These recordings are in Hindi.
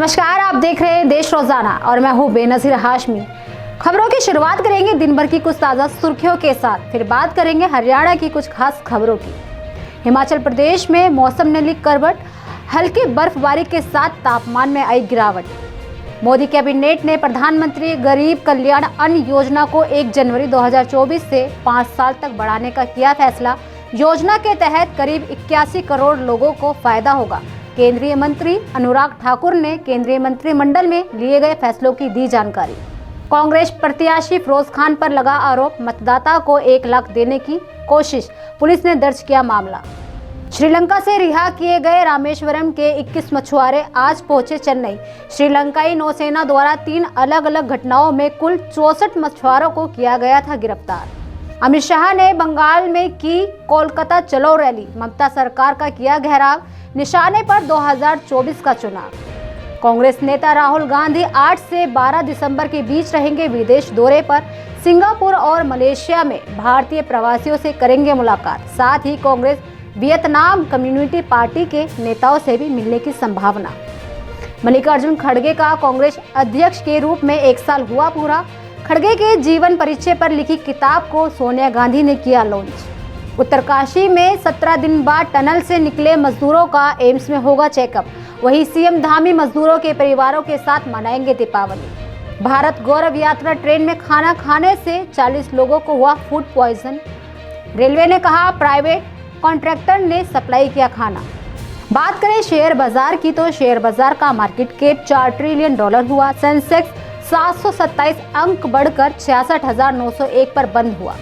नमस्कार, आप देख रहे हैं देश रोजाना और मैं हूं बेनजीर हाशमी। खबरों की शुरुआत करेंगे दिन भर की कुछ ताज़ा सुर्खियों के साथ, फिर बात करेंगे हरियाणा की कुछ खास खबरों की। हिमाचल प्रदेश में मौसम ने ली करवट, हल्की बर्फबारी के साथ तापमान में आई गिरावट। मोदी कैबिनेट ने प्रधानमंत्री गरीब कल्याण अन्न योजना को 1 जनवरी 2024 से 5 साल तक बढ़ाने का किया फैसला। योजना के तहत करीब 81 करोड़ लोगों को फायदा होगा। केंद्रीय मंत्री अनुराग ठाकुर ने केंद्रीय मंत्रिमंडल में लिए गए फैसलों की दी जानकारी। कांग्रेस प्रत्याशी फिरोज खान पर लगा आरोप, मतदाता को 1 लाख देने की कोशिश, पुलिस ने दर्ज किया मामला। श्रीलंका से रिहा किए गए रामेश्वरम के 21 मछुआरे आज पहुंचे चेन्नई। श्रीलंकाई नौसेना द्वारा 3 अलग अलग घटनाओं में कुल 64 मछुआरों को किया गया था गिरफ्तार। अमित शाह ने बंगाल में की कोलकाता चलो रैली, ममता सरकार का किया घेराव, निशाने पर 2024 का चुनाव। कांग्रेस नेता राहुल गांधी 8 से 12 दिसंबर के बीच रहेंगे विदेश दौरे पर। सिंगापुर और मलेशिया में भारतीय प्रवासियों से करेंगे मुलाकात। साथ ही कांग्रेस वियतनाम कम्युनिटी पार्टी के नेताओं से भी मिलने की संभावना। मल्लिकार्जुन खड़गे का कांग्रेस अध्यक्ष के रूप में 1 साल हुआ पूरा। खड़गे के जीवन परिचय पर लिखी किताब को सोनिया गांधी ने किया लॉन्च। उत्तरकाशी में 17 दिन बाद टनल से निकले मजदूरों का एम्स में होगा चेकअप। वहीं सीएम धामी मजदूरों के परिवारों के साथ मनाएंगे दीपावली। भारत गौरव यात्रा ट्रेन में खाना खाने से 40 लोगों को हुआ फूड पॉइजन। रेलवे ने कहा प्राइवेट कॉन्ट्रैक्टर ने सप्लाई किया खाना। बात करें शेयर बाजार की तो शेयर बाजार का मार्केट कैप $4 ट्रिलियन हुआ। सेंसेक्स 727 अंक बढ़कर 66,901 पर बंद हुआ।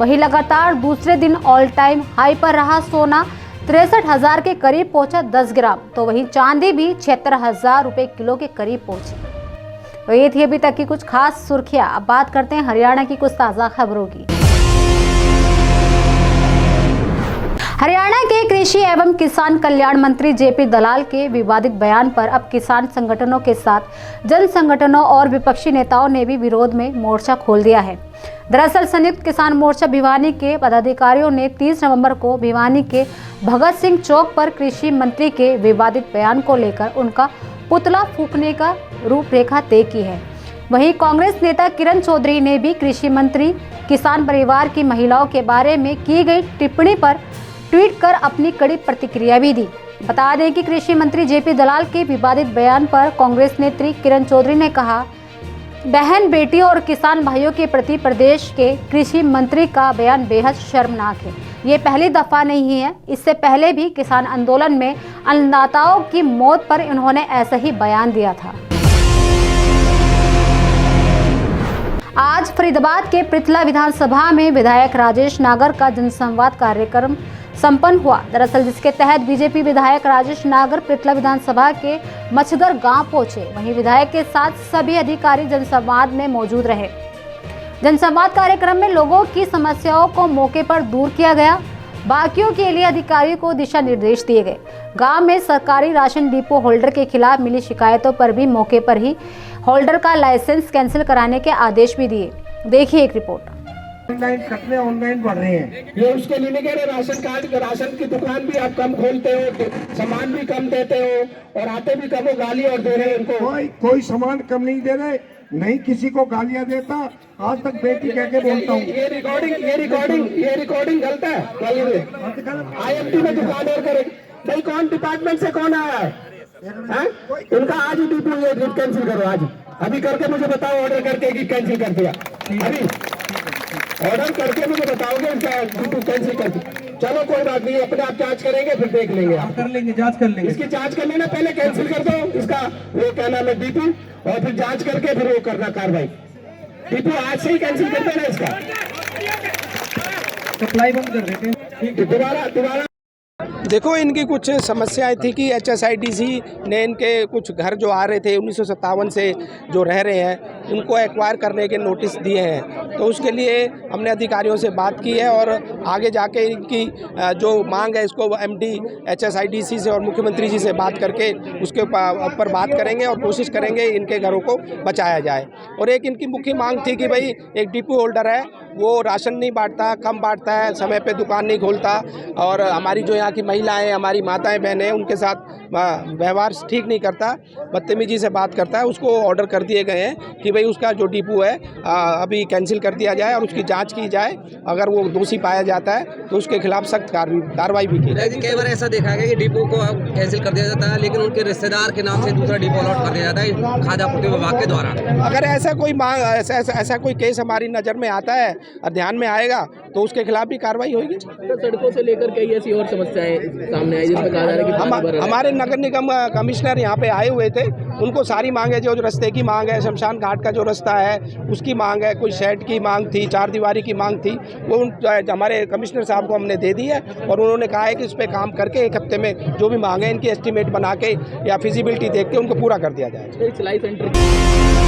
वहीं लगातार दूसरे दिन ऑल टाइम हाई पर रहा सोना, 63,000 के करीब पहुंचा 10 ग्राम। तो वहीं चांदी भी 76,000 रुपए किलो के करीब पहुंची। तो ये थी अभी तक की कुछ खास सुर्खियां। अब बात करते हैं हरियाणा की कुछ ताज़ा खबरों की। हरियाणा के कृषि एवं किसान कल्याण मंत्री जेपी दलाल के विवादित बयान पर अब किसान संगठनों के साथ जन संगठनों और विपक्षी नेताओं ने भी विरोध में मोर्चा खोल दिया है। दरअसल संयुक्त किसान मोर्चा भिवानी के पदाधिकारियों ने 30 नवंबर को भिवानी के भगत सिंह चौक पर कृषि मंत्री के विवादित बयान को लेकर उनका पुतला फूंकने का रूपरेखा तय की है। वहीं कांग्रेस नेता किरण चौधरी ने भी कृषि मंत्री किसान परिवार की महिलाओं के बारे में की गई टिप्पणी पर ट्वीट कर अपनी कड़ी प्रतिक्रिया भी दी। बता दें कि कृषि मंत्री जेपी दलाल के विवादित बयान पर कांग्रेस नेत्री किरण चौधरी ने कहा, बहन बेटियों और किसान भाइयों के प्रति प्रदेश के कृषि मंत्री का बयान बेहद शर्मनाक है। ये पहली दफा नहीं है, इससे पहले भी किसान आंदोलन में अन्नदाताओं की मौत पर इन्होंने ऐसा ही बयान दिया था। आज फरीदाबाद के पृथला विधानसभा में विधायक राजेश नागर का जनसंवाद कार्यक्रम संपन्न हुआ। दरअसल जिसके तहत बीजेपी विधायक राजेश नागर पृथला विधानसभा के मछगर गांव पहुंचे। वहीं विधायक के साथ सभी अधिकारी जनसंवाद में मौजूद रहे। जनसंवाद कार्यक्रम में लोगों की समस्याओं को मौके पर दूर किया गया। बाकियों के लिए अधिकारियों को दिशा निर्देश दिए गए। गांव में सरकारी राशन डिपो होल्डर के खिलाफ मिली शिकायतों पर भी मौके पर ही होल्डर का लाइसेंस कैंसिल कराने के आदेश भी दिए। देखिए एक रिपोर्ट। ऑनलाइन खतरे ऑनलाइन बढ़ रहे हैं। ये उसके लिए नहीं कह रहे, राशन कार्ड राशन की दुकान भी आप कम खोलते हो, सामान भी कम देते हो और आते भी कम हो, गाली और दे रहे हैं इनको। कोई सामान कम नहीं दे रहे, नहीं किसी को गालियां देता। आज तक बेटी कह के बोलता हूँ। ये रिकॉर्डिंग गलत है। IMT में दुकान और करे भाई, कौन डिपार्टमेंट से कौन आया है? इनका आज ही डीपी कैंसिल करो, आज अभी करके मुझे बताओ, ऑर्डर करके कि कैंसिल कर दिया। अभी ऑर्डर करके मुझे बताओगे कैंसिल कर दी। चलो कोई बात नहीं, अपने आप जांच करेंगे, फिर देख लेंगे। आप कर लेंगे, जांच कर लेंगे। इसकी जांच कर लेना, पहले कैंसिल कर दो इसका वो क्या नाम है डीपी, और फिर जांच करके फिर वो करना कार्रवाई। डीपी आज से ही कैंसिल कर देना, इसका सप्लाई बंद कर देते। दोबारा देखो, इनकी कुछ समस्याएं थी कि HSIDC ने इनके कुछ घर जो आ रहे थे 1957 से जो रह रहे हैं, उनको एक्वायर करने के नोटिस दिए हैं। तो उसके लिए हमने अधिकारियों से बात की है और आगे जाके इनकी जो मांग है इसको MD HSIDC से और मुख्यमंत्री जी से बात करके उसके ऊपर बात करेंगे और कोशिश करेंगे इनके घरों को बचाया जाए। और एक इनकी मुख्य मांग थी कि भाई एक डिपो होल्डर है वो राशन नहीं बांटता, कम बांटता है, समय पे दुकान नहीं खोलता और हमारी जो यहाँ की महिलाएं, हमारी माताएं बहनें उनके साथ व्यवहार ठीक नहीं करता, बदतमीजी से बात करता है। उसको ऑर्डर कर दिए गए हैं कि भाई उसका जो डिपो है अभी कैंसिल कर दिया जाए और उसकी जांच की जाए। अगर वो दोषी पाया जाता है तो उसके खिलाफ सख्त कार्रवाई भी की जाए। कई बार ऐसा देखा गया कि डिपो को कैंसिल कर दिया जाता है, लेकिन उनके रिश्तेदार के नाम से दूसरा डिपो अलॉट कर दिया जाता है खाद्य आपूर्ति विभाग के द्वारा। अगर ऐसा कोई मांग ऐसा कोई केस हमारी नज़र में आता है, ध्यान में आएगा तो उसके खिलाफ भी कार्रवाई होगी। तो सड़कों से लेकर कई ऐसी और समस्याएं सामने आई जिसमें कहा जा रहा है कि हमारे नगर निगम कमिश्नर यहाँ पे आए हुए थे, उनको सारी मांगे, जो रास्ते की मांग है, शमशान घाट का जो रास्ता है उसकी मांग है, कोई शेड की मांग थी, चार दीवारी की मांग थी, वो हमारे कमिश्नर साहब को हमने दे दी है और उन्होंने कहा है कि इस पर काम करके एक हफ्ते में जो भी मांग है इनकी एस्टीमेट बना के या फिजिबिलिटी देख के उनको पूरा कर दिया जाए। सिलाई सेंटर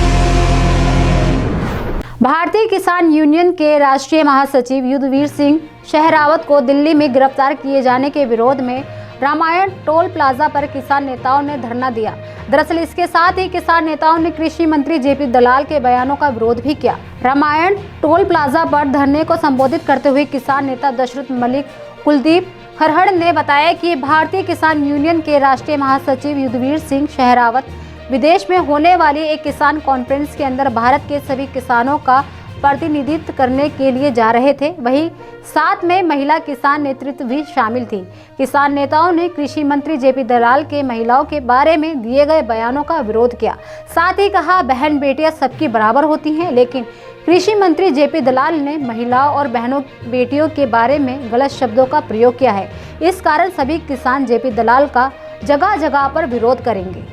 भारतीय किसान यूनियन के राष्ट्रीय महासचिव युद्धवीर सिंह शेहरावत को दिल्ली में गिरफ्तार किए जाने के विरोध में रामायण टोल प्लाजा पर किसान नेताओं ने धरना दिया। दरअसल इसके साथ ही किसान नेताओं ने कृषि मंत्री जेपी दलाल के बयानों का विरोध भी किया। रामायण टोल प्लाजा पर धरने को संबोधित करते हुए किसान नेता दशरथ मलिक कुलदीप खरहड़ ने बताया कि भारतीय किसान यूनियन के राष्ट्रीय महासचिव युद्धवीर सिंह शेहरावत विदेश में होने वाली एक किसान कॉन्फ्रेंस के अंदर भारत के सभी किसानों का प्रतिनिधित्व करने के लिए जा रहे थे। वहीं साथ में महिला किसान नेतृत्व भी शामिल थी। किसान नेताओं ने कृषि मंत्री जेपी दलाल के महिलाओं के बारे में दिए गए बयानों का विरोध किया। साथ ही कहा, बहन बेटियां सबकी बराबर होती हैं, लेकिन कृषि मंत्री जेपी दलाल ने महिलाओं और बहनों बेटियों के बारे में गलत शब्दों का प्रयोग किया है। इस कारण सभी किसान जेपी दलाल का जगह जगह पर विरोध करेंगे।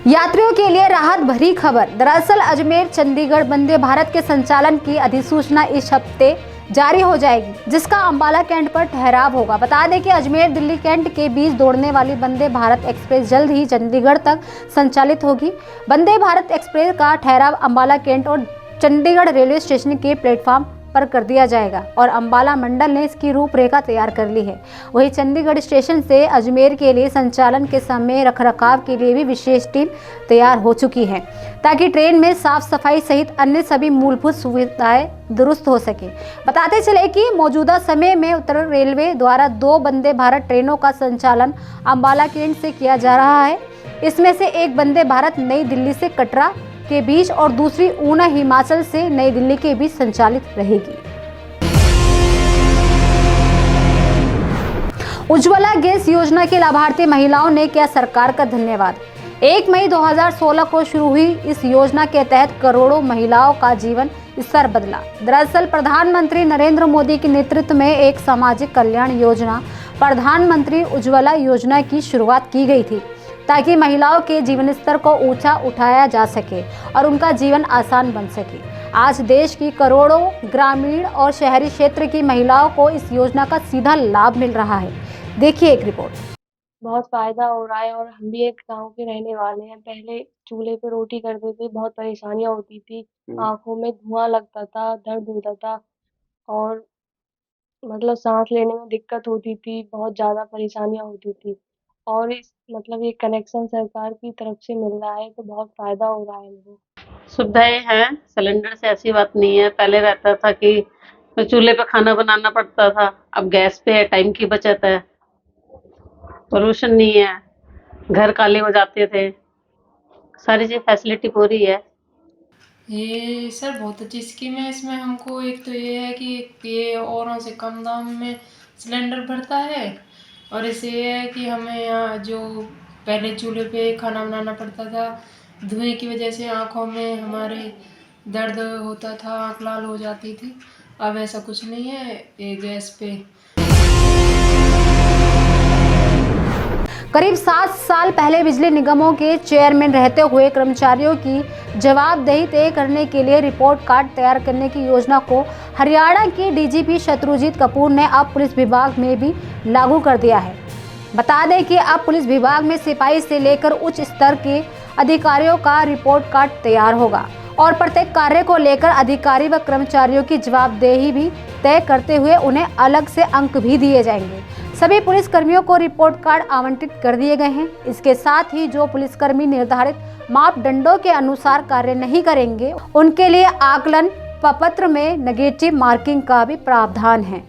यात्रियों के लिए राहत भरी खबर। दरअसल अजमेर चंडीगढ़ वंदे भारत के संचालन की अधिसूचना इस हफ्ते जारी हो जाएगी, जिसका अंबाला कैंट पर ठहराव होगा। बता दें कि अजमेर दिल्ली कैंट के बीच दौड़ने वाली वंदे भारत एक्सप्रेस जल्द ही चंडीगढ़ तक संचालित होगी। वंदे भारत एक्सप्रेस का ठहराव अंबाला कैंट और चंडीगढ़ रेलवे स्टेशन के प्लेटफॉर्म पर कर दिया जाएगा और अंबाला मंडल ने इसकी रूपरेखा तैयार कर ली है। वहीं चंडीगढ़ स्टेशन से अजमेर के लिए संचालन के समय रखरखाव के लिए भी विशेष टीम तैयार हो चुकी है, ताकि ट्रेन में साफ सफाई सहित अन्य सभी मूलभूत सुविधाएं दुरुस्त हो सके। बताते चले कि मौजूदा समय में उत्तर रेलवे द्वारा 2 वंदे भारत ट्रेनों का संचालन अंबाला कैंट से किया जा रहा है। इसमें से एक वंदे भारत नई दिल्ली से कटरा के बीच और दूसरी ऊना हिमाचल से नई दिल्ली के बीच संचालित रहेगी। उज्ज्वला गैस योजना की लाभार्थी महिलाओं ने किया सरकार का धन्यवाद। 1 मई 2016 को शुरू हुई इस योजना के तहत करोड़ों महिलाओं का जीवन स्तर बदला। दरअसल प्रधानमंत्री नरेंद्र मोदी के नेतृत्व में एक सामाजिक कल्याण योजना प्रधानमंत्री उज्ज्वला योजना की शुरुआत की गई थी, ताकि महिलाओं के जीवन स्तर को ऊंचा उठाया जा सके और उनका जीवन आसान बन सके। आज देश की करोड़ों ग्रामीण और शहरी क्षेत्र की महिलाओं को इस योजना का सीधा लाभ मिल रहा है। देखिए एक रिपोर्ट। बहुत फ़ायदा हो रहा है और हम भी एक गाँव के रहने वाले हैं। पहले चूल्हे पे रोटी करते थे, बहुत परेशानियाँ होती थी, आँखों में धुआँ लगता था, दर्द होता था और मतलब साँस लेने में दिक्कत होती थी, बहुत ज़्यादा परेशानियाँ होती थी। और इस मतलब ये कनेक्शन सरकार की तरफ से मिल रहा है तो बहुत फ़ायदा हो रहा है हमको। सुविधाएं हैं, सिलेंडर से ऐसी बात नहीं है। पहले रहता था कि चूल्हे पे खाना बनाना पड़ता था, अब गैस पे है, टाइम की बचत है, पोल्यूशन नहीं है, घर काले हो जाते थे, सारी चीज फैसिलिटी पूरी है। ये सर बहुत अच्छी स्कीम है। इसमें हमको एक तो ये है कि ये औरों से कम दाम में सिलेंडर भरता है और इससे ये है कि हमें यहाँ जो पहले चूल्हे पे खाना बनाना पड़ता था, धुएं की वजह से आँखों में हमारे दर्द होता था, आँख लाल हो जाती थी। अब ऐसा कुछ नहीं है, ये गैस पे। करीब 7 साल पहले बिजली निगमों के चेयरमैन रहते हुए कर्मचारियों की जवाबदेही तय करने के लिए रिपोर्ट कार्ड तैयार करने की योजना को हरियाणा के डीजीपी शत्रुजीत कपूर ने अब पुलिस विभाग में भी लागू कर दिया है। बता दें कि अब पुलिस विभाग में सिपाही से लेकर उच्च स्तर के अधिकारियों का रिपोर्ट कार्ड तैयार होगा और प्रत्येक कार्य को लेकर अधिकारी व कर्मचारियों की जवाबदेही भी तय करते हुए उन्हें अलग से अंक भी दिए जाएंगे। सभी पुलिस कर्मियों को रिपोर्ट कार्ड आवंटित कर दिए गए हैं। इसके साथ ही जो पुलिसकर्मी निर्धारित मापदंडों के अनुसार कार्य नहीं करेंगे उनके लिए आकलन प्रपत्र में नेगेटिव मार्किंग का भी प्रावधान है।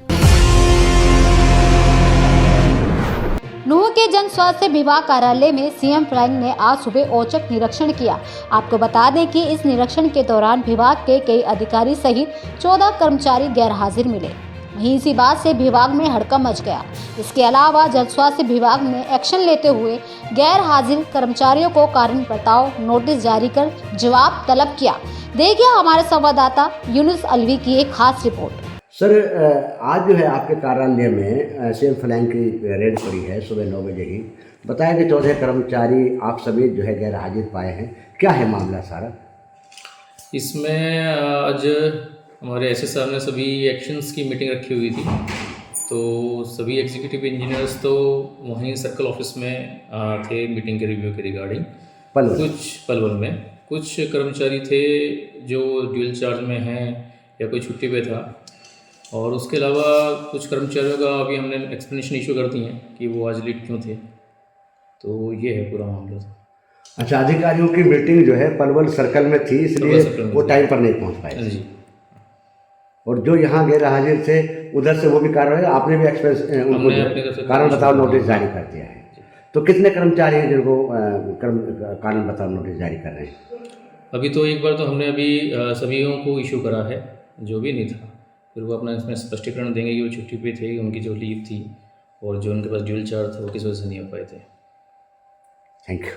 नूंह के जन स्वास्थ्य विभाग कार्यालय में सीएम फ्लैंग ने आज सुबह औचक निरीक्षण किया। आपको बता दें कि इस निरीक्षण के दौरान विभाग के कई अधिकारी सहित 14 कर्मचारी गैर हाजिर मिले। वहीं इसी बात से विभाग में हड़कंप मच गया। इसके अलावा जन स्वास्थ्य विभाग ने एक्शन लेते हुए गैर हाजिर कर्मचारियों को कारण बताओ नोटिस जारी कर जवाब तलब किया। देखिए हमारे संवाददाता यूनुस अलवी की एक खास रिपोर्ट। सर, आज जो है आपके कार्यालय में सीएम फ्लैंग की रेड पड़ी है सुबह 9 बजे ही। बताया कि 14 कर्मचारी आप समेत जो है गैर हाजिर पाए हैं, क्या है मामला सारा? इसमें आज हमारे एसएस साहब ने सभी एक्शंस की मीटिंग रखी हुई थी, तो सभी एग्जीक्यूटिव इंजीनियर्स तो वहीं सर्कल ऑफिस में थे मीटिंग के रिव्यू के रिगार्डिंग। पलवल में कुछ कर्मचारी थे जो ड्यूल चार्ज में हैं या कोई छुट्टी पे था, और उसके अलावा कुछ कर्मचारियों का अभी हमने एक्सप्लेनेशन इशू कर दी हैं कि वो आज लेट क्यों थे। तो ये है पूरा मामला। अच्छा, अधिकारियों की मीटिंग जो है पलवल सर्कल में थी, इसलिए वो टाइम पर नहीं पहुंच पाए जी। और जो यहाँ गैर हाजिर थे उधर से वो भी कार्रवाई आपने भी उनको कारण बताओ नोटिस जारी कर दिया है। तो कितने कर्मचारी हैं जिनको कारण बताओ नोटिस जारी कर रहे हैं? अभी तो एक बार तो हमने अभी सभी को इशू करा है जो भी नहीं था, फिर वो अपना इसमें स्पष्टीकरण देंगे कि वो छुट्टी पे थे, उनकी जो लीव थी और जो उनके पास ड्यूल चार्ज था वो किस वजह से नहीं हो पाए थे। Thank you.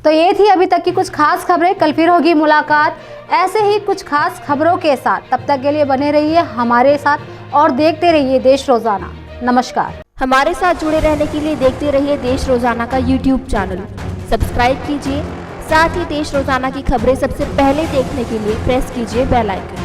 तो ये थी अभी तक की कुछ खास खबरें। कल फिर होगी मुलाकात ऐसे ही कुछ खास खबरों के साथ। तब तक के लिए बने रहिए हमारे साथ और देखते रहिए देश रोजाना। नमस्कार। हमारे साथ जुड़े रहने के लिए देखते रहिए देश रोजाना का यूट्यूब चैनल सब्सक्राइब कीजिए। साथ ही देश रोजाना की खबरें सबसे पहले देखने के लिए प्रेस कीजिए बेल आइकन।